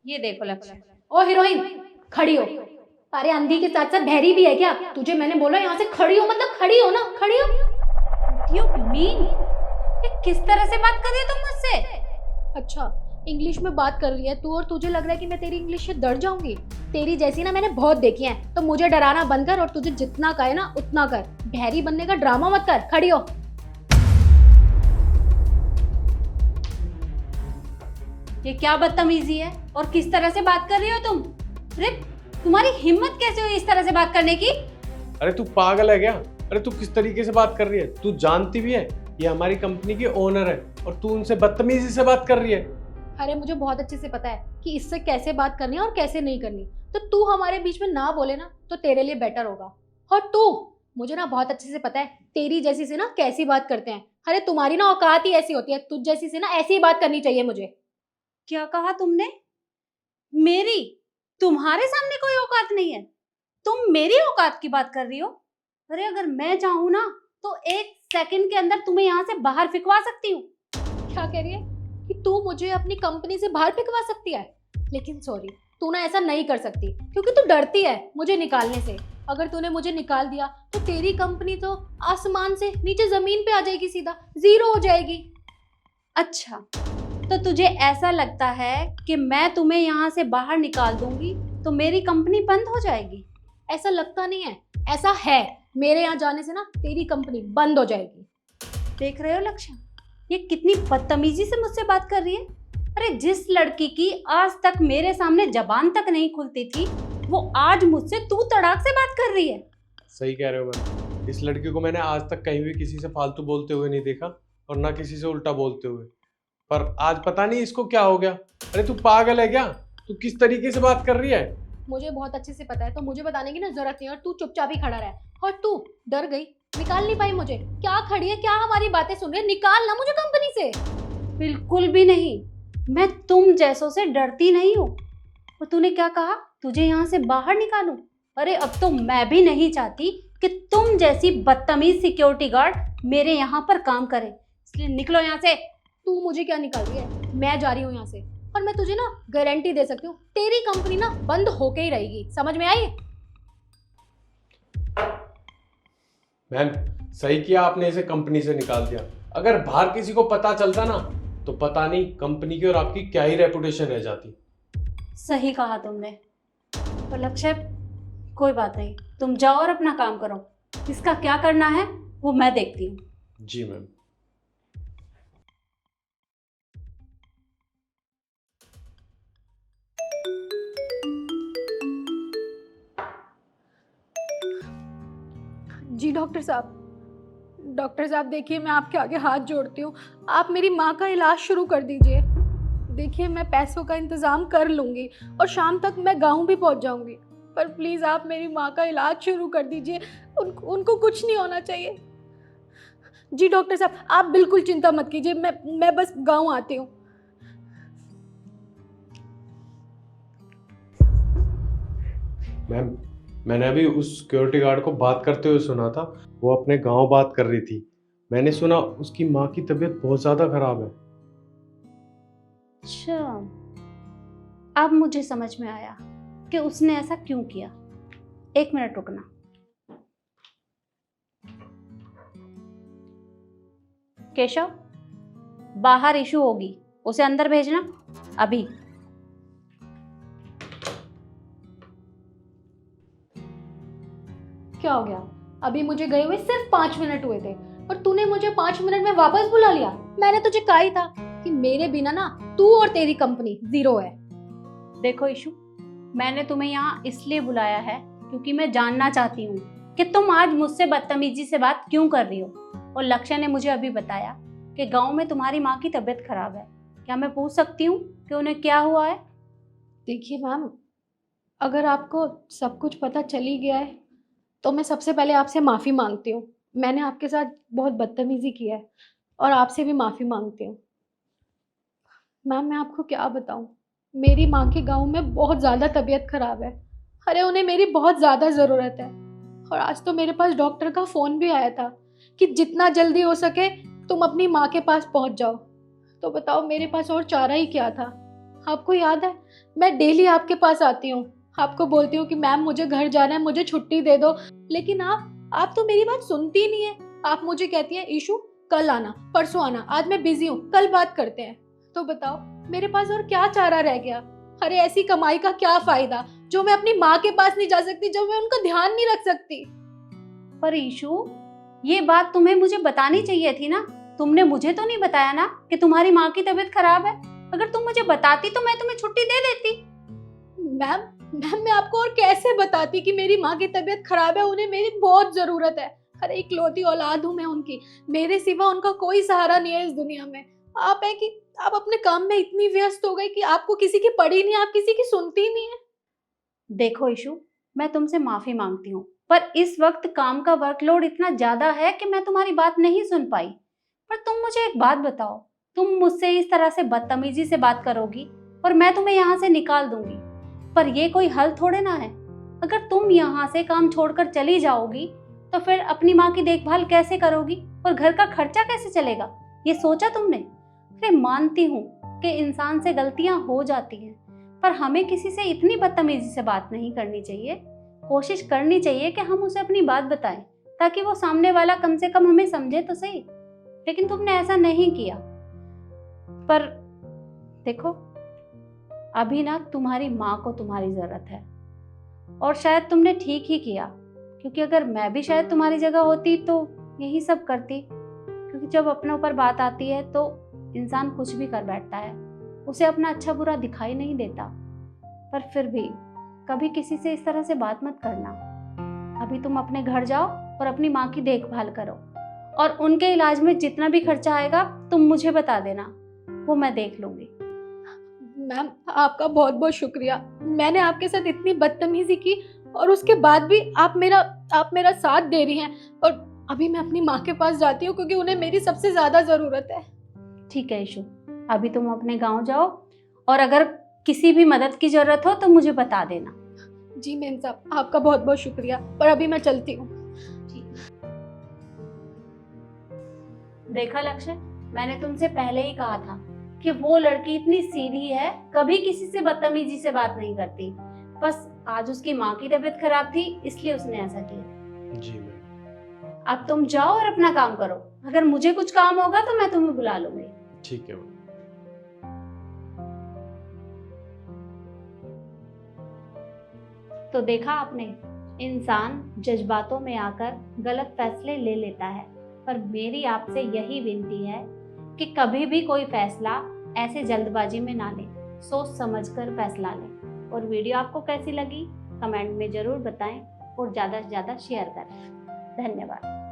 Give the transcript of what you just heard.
ये देखो लक्ष्य। ओ हीरोइन, खड़ी हो। अरे अंधी के साथ साथ बहरी भी है क्या? तुझे मैंने बोला यहाँ से खड़ी हो, मतलब खड़ी हो ना, खड़ी हो। यू मीन ये किस तरह से बात कर रही हो तुम मुझसे? अच्छा, इंग्लिश में बात कर रही है तू और तुझे लग रहा है कि मैं तेरी इंग्लिश से डर जाऊंगी? तेरी जैसी ना मैंने बहुत देखी है, तो मुझे डराना बंद कर और तुझे जितना कहे ना उतना कर। बहरी बनने का ड्रामा मत कर, खड़ी हो। ये क्या बदतमीजी है और किस तरह से बात कर रही हो तुम? अरे तुम्हारी हिम्मत कैसे हुई इस तरह से बात करने की? अरे तू पागल है क्या? अरे तू किस तरीके से बात कर रही है? तू जानती भी है ये हमारी कंपनी की ओनर है और तू उनसे बदतमीजी से बात कर रही है। अरे मुझे बहुत अच्छे से पता है कि इससे कैसे बात करनी है और कैसे नहीं करनी, तो तू हमारे बीच में ना बोले ना तो तेरे लिए बेटर होगा। और तू, मुझे ना बहुत अच्छे से पता है तेरी जैसी से ना कैसी बात करते हैं। अरे तुम्हारी ना औकात ही ऐसी होती है, तुझ जैसी से ना ऐसी ही बात करनी चाहिए मुझे। क्या कहा तुमने? मेरी तुम्हारे सामने कोई औकात नहीं है? तुम मेरी औकात की बात कर रही हो? अरे अगर मैं चाहूँ ना तो 1 सेकंड के अंदर तुम्हें यहाँ से बाहर फिकवा सकती हूँ। क्या कह रही है कि तू मुझे अपनी कंपनी से बाहर फेंकवा सकती है? लेकिन सॉरी, तू ना ऐसा नहीं कर सकती क्योंकि तू डरती है मुझे निकालने से। अगर तूने मुझे निकाल दिया तो तेरी कंपनी तो आसमान से नीचे जमीन पे आ जाएगी, सीधा जीरो हो जाएगी। अच्छा, तो तुझे ऐसा लगता है कि मैं तुम्हें यहाँ से बाहर निकाल दूंगी तो मेरी कंपनी बंद हो जाएगी? ऐसा लगता नहीं है, ऐसा है। मेरे यहाँ जाने से ना तेरी कंपनी बंद हो जाएगी। देख रहे हो लक्ष्य, ये कितनी बदतमीजी से मुझसे बात कर रही है। अरे जिस लड़की की आज तक मेरे सामने जबान तक नहीं खुलती थी, वो आज मुझसे तू तड़ाक से बात कर रही है। सही कह रहे हो मैम। इस लड़की को मैंने आज तक कहीं भी किसी से फालतू बोलते हुए नहीं देखा और ना किसी से उल्टा बोलते हुए, पर आज पता नहीं इसको क्या हो गया। अरे तू पागल है क्या? तू किस तरीके से बात कर रही है? मुझे बहुत अच्छे से पता है, तो मुझे बताने की ना जरूरत नहीं है और तू चुपचाप ही खड़ा रह। और तू डर गई, निकाल नहीं पाई मुझे? क्या खड़ी है, क्या हमारी बातें सुन रही है? निकाल ना मुझे कंपनी से। बिल्कुल भी नहीं, मैं तुम जैसों से डरती नहीं हूँ। और तूने क्या कहा, तुझे यहाँ से बाहर निकालूं? अरे अब तो मैं भी नहीं चाहती कि तुम जैसी बदतमीज सिक्योरिटी गार्ड मेरे यहाँ पर काम करे, इसलिए निकलो यहाँ से। तू मुझे क्या निकाल रही है? मैं जा रही हूँ यहाँ से, और मैं तुझे ना गारंटी दे सकती हूँ तेरी कंपनी ना बंद होके ही रहेगी। समझ में आई? मैम सही किया आपने इसे कंपनी से निकाल दिया। अगर बाहर किसी को पता चलता ना तो पता नहीं कंपनी की और आपकी क्या ही रेपुटेशन रह जाती। सही कहा तुमने। पर लक्ष्य, कोई बात नहीं, तुम जाओ और अपना काम करो। इसका क्या करना है वो मैं देखती हूँ। जी मैम। जी डॉक्टर साहब। डॉक्टर साहब देखिए, मैं आपके आगे हाथ जोड़ती हूँ, आप मेरी माँ का इलाज शुरू कर दीजिए। देखिए मैं पैसों का इंतज़ाम कर लूँगी और शाम तक मैं गाँव भी पहुँच जाऊँगी, पर प्लीज़ आप मेरी माँ का इलाज शुरू कर दीजिए। उनको कुछ नहीं होना चाहिए। जी डॉक्टर साहब, आप बिल्कुल चिंता मत कीजिए, मैं बस गाँव आती हूँ। मैम मैंने अभी उस सिक्योरिटी गार्ड को बात करते हुए सुना था, वो अपने गांव बात कर रही थी। मैंने सुना उसकी माँ की तबीयत बहुत ज़्यादा खराब है। अच्छा, अब मुझे समझ में आया कि उसने ऐसा क्यों किया। 1 मिनट रुकना। केशव, बाहर इशू होगी, उसे अंदर भेजना अभी। क्या हो गया? अभी मुझे गए हुए सिर्फ 5 मिनट हुए थे और तूने मुझे 5 मिनट में वापस बुला लिया। मैंने तुझे कहा ही था कि मेरे बिना ना तू और तेरी कंपनी जीरो है। देखो इशू, मैंने तुम्हें यहाँ इसलिए बुलाया है क्योंकि मैं जानना चाहती हूँ कि तुम आज मुझसे बदतमीजी से बात क्यों कर रही हो। और लक्ष्य ने मुझे अभी बताया कि गांव में तुम्हारी माँ की तबीयत खराब है। क्या मैं पूछ सकती हूँ कि उन्हें क्या हुआ है? देखिए मैम, अगर आपको सब कुछ पता चल ही गया है तो मैं सबसे पहले आपसे माफ़ी मांगती हूँ। मैंने आपके साथ बहुत बदतमीजी की है और आपसे भी माफ़ी मांगती हूँ। मैम मैं आपको क्या बताऊँ, मेरी माँ की गाँव में बहुत ज़्यादा तबीयत खराब है। अरे उन्हें मेरी बहुत ज़्यादा ज़रूरत है। और आज तो मेरे पास डॉक्टर का फ़ोन भी आया था कि जितना जल्दी हो सके तुम अपनी माँ के पास पहुँच जाओ। तो बताओ मेरे पास और चारा ही क्या था। आपको याद है मैं डेली आपके पास आती हूँ, आपको बोलती हूँ कि मैम मुझे घर जाना है, मुझे छुट्टी दे दो, लेकिन आप तो मेरी बात सुनती ही नहीं है। आप मुझे कहती है ईशु कल आना, परसों आना, आज मैं बिजी हूँ, कल बात करते हैं। तो बताओ मेरे पास और क्या चारा रह गया? अरे ऐसी कमाई का क्या फायदा जो मैं अपनी माँ के पास नहीं जा सकती, जो मैं उनका ध्यान नहीं रख सकती। पर ईशु, ये बात तुम्हें मुझे बतानी चाहिए थी ना। तुमने मुझे तो नहीं बताया ना कि तुम्हारी माँ की तबीयत खराब है। अगर तुम मुझे बताती तो मैं तुम्हें छुट्टी दे देती। मैम मैं आपको और कैसे बताती कि मेरी माँ की तबीयत खराब है, उन्हें मेरी बहुत जरूरत है। अरे इकलौती औलाद हूँ मैं उनकी, मेरे सिवा उनका कोई सहारा नहीं है इस दुनिया में। आप है कि आप अपने काम में इतनी व्यस्त हो गई कि आपको किसी की पड़ी नहीं, आप किसी की सुनती ही नहीं है। देखो ईशु, मैं तुमसे माफी मांगती हूँ, पर इस वक्त काम का वर्कलोड इतना ज्यादा है कि मैं तुम्हारी बात नहीं सुन पाई। पर तुम मुझे एक बात बताओ, तुम मुझसे इस तरह से बदतमीजी से बात करोगी और मैं तुम्हें यहाँ से निकाल दूंगी, पर ये कोई हल थोड़े ना है। अगर तुम यहाँ से काम छोड़कर चली जाओगी तो फिर अपनी माँ की देखभाल कैसे करोगी और घर का खर्चा कैसे चलेगा, ये सोचा तुमने? अरे मानती हूँ कि इंसान से गलतियां हो जाती हैं, पर हमें किसी से इतनी बदतमीजी से बात नहीं करनी चाहिए। कोशिश करनी चाहिए कि हम उसे अपनी बात बताएं ताकि वो सामने वाला कम से कम हमें समझे तो सही। लेकिन तुमने ऐसा नहीं किया। पर देखो, अभी ना तुम्हारी माँ को तुम्हारी जरूरत है, और शायद तुमने ठीक ही किया, क्योंकि अगर मैं भी शायद तुम्हारी जगह होती तो यही सब करती। क्योंकि जब अपने ऊपर बात आती है तो इंसान कुछ भी कर बैठता है, उसे अपना अच्छा बुरा दिखाई नहीं देता। पर फिर भी कभी किसी से इस तरह से बात मत करना। अभी तुम अपने घर जाओ और अपनी माँ की देखभाल करो, और उनके इलाज में जितना भी खर्चा आएगा तुम मुझे बता देना, वो मैं देख लूंगी। मैम आपका बहुत बहुत शुक्रिया। मैंने आपके साथ इतनी बदतमीजी की और उसके बाद भी आप मेरा साथ दे रही हैं। और अभी मैं अपनी माँ के पास जाती हूँ क्योंकि उन्हें मेरी सबसे ज्यादा जरूरत है। ठीक है ईशु, अभी तुम अपने गांव जाओ, और अगर किसी भी मदद की जरूरत हो तो मुझे बता देना। जी मेम साहब, आपका बहुत बहुत शुक्रिया, पर अभी मैं चलती हूँ। देखा लक्ष्य, मैंने तुमसे पहले ही कहा था कि वो लड़की इतनी सीधी है, कभी किसी से बदतमीजी से बात नहीं करती। बस आज उसकी माँ की तबीयत खराब थी इसलिए उसने ऐसा किया। जी मैम। अब तुम जाओ और अपना काम करो। अगर मुझे कुछ काम होगा तो मैं तुम्हें बुला लूंगी। ठीक है मैम। तो देखा आपने, इंसान जज्बातों में आकर गलत फैसले ले लेता है, पर मेरी आपसे यही विनती है कि कभी भी कोई फैसला ऐसे जल्दबाजी में ना लें, सोच समझकर फैसला लें। और वीडियो आपको कैसी लगी कमेंट में जरूर बताएं और ज़्यादा से ज़्यादा शेयर करें। धन्यवाद।